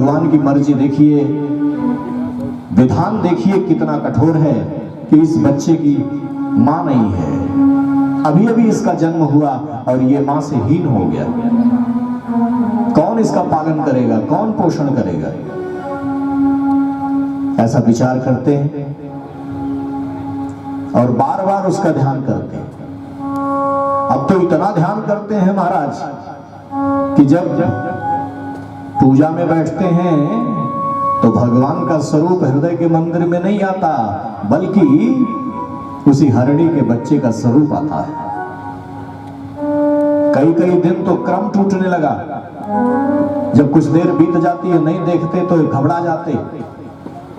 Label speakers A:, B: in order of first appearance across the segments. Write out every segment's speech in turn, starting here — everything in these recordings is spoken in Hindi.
A: भगवान की मर्जी देखिए, विधान देखिए कितना कठोर है कि इस बच्चे की मां नहीं है, अभी अभी इसका जन्म हुआ और ये मां से हीन हो गया। कौन इसका पालन करेगा, कौन पोषण करेगा? ऐसा विचार करते हैं और बार बार उसका ध्यान करते हैं। अब तो इतना ध्यान करते हैं महाराज कि जब पूजा में बैठते हैं तो भगवान का स्वरूप हृदय के मंदिर में नहीं आता, बल्कि उसी हरणी के बच्चे का स्वरूप आता है। कई कई दिन तो क्रम टूटने लगा। जब कुछ देर बीत जाती है, नहीं देखते तो घबरा जाते,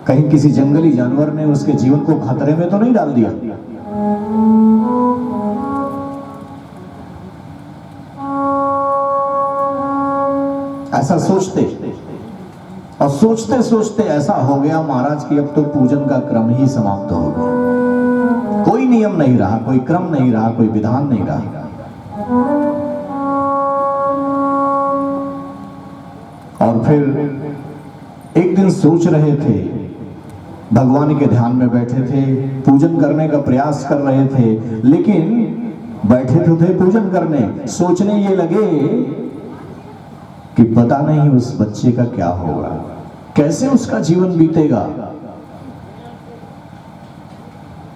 A: कहीं किसी जंगली जानवर ने उसके जीवन को खतरे में तो नहीं डाल दिया। ऐसा सोचते और सोचते सोचते ऐसा हो गया महाराज कि अब तो पूजन का क्रम ही समाप्त हो गया। कोई नियम नहीं रहा, कोई क्रम नहीं रहा, कोई विधान नहीं रहा। और फिर एक दिन सोच रहे थे, भगवान के ध्यान में बैठे थे, पूजन करने का प्रयास कर रहे थे, लेकिन बैठे तो थे पूजन करने, सोचने ये लगे कि पता नहीं उस बच्चे का क्या होगा, कैसे उसका जीवन बीतेगा।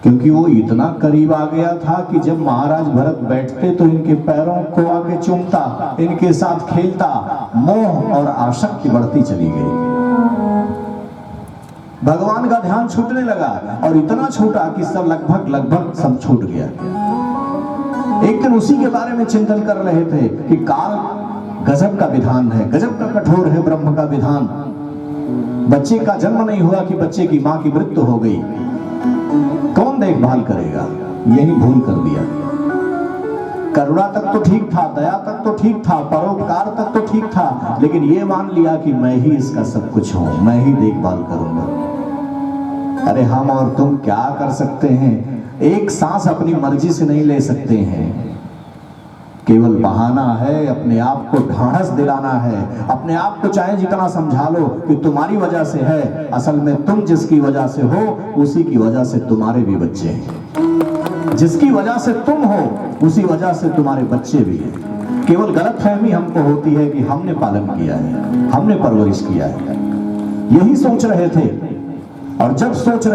A: क्योंकि वो इतना करीब आ गया था कि जब महाराज भरत बैठते तो इनके पैरों को आके चूमता, इनके साथ खेलता, मोह और आसक्ति बढ़ती चली गई। भगवान का ध्यान छूटने लगा और इतना छूटा कि सब लगभग सब छूट गया। एक दिन उसी के बारे में चिंतन कर रहे थे कि काल गजब का विधान है, गजब का कठोर है ब्रह्म का विधान। बच्चे का जन्म नहीं हुआ कि बच्चे की मां की मृत्यु हो गई, कौन देखभाल करेगा? यही भूल कर दिया। करुणा तक तो ठीक था, दया तक तो ठीक था, परोपकार तक तो ठीक था, लेकिन ये मान लिया कि मैं ही इसका सब कुछ हूं, मैं ही देखभाल करूंगा। अरे हम और तुम क्या कर सकते हैं? एक सांस अपनी मर्जी से नहीं ले सकते हैं। केवल बहाना है, अपने आप को ढाढ़स दिलाना है, अपने आप को चाहे जितना समझा लो कि तुम्हारी वजह से है, असल में तुम जिसकी वजह से हो उसी की वजह से तुम्हारे भी बच्चे हैं। जिसकी वजह से तुम हो उसी वजह से तुम्हारे बच्चे भी हैं। केवल गलतफहमी हमको होती है कि हमने पालन किया है, हमने परवरिश किया है। यही सोच रहे थे और जब सोच रहे